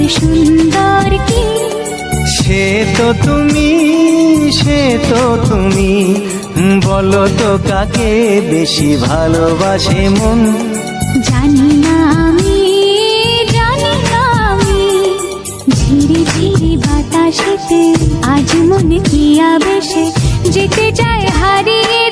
সুন্দর কি? সে তো তুমি, সে তো তুমি, বলো তো কাকে বেশি ভালোবাসে মন? জানি না আমি, জানি না আমি, ঝিরি ঝিরি বাতাসেতে আজ মনে কি আবেশে যেতে চায় হারিয়ে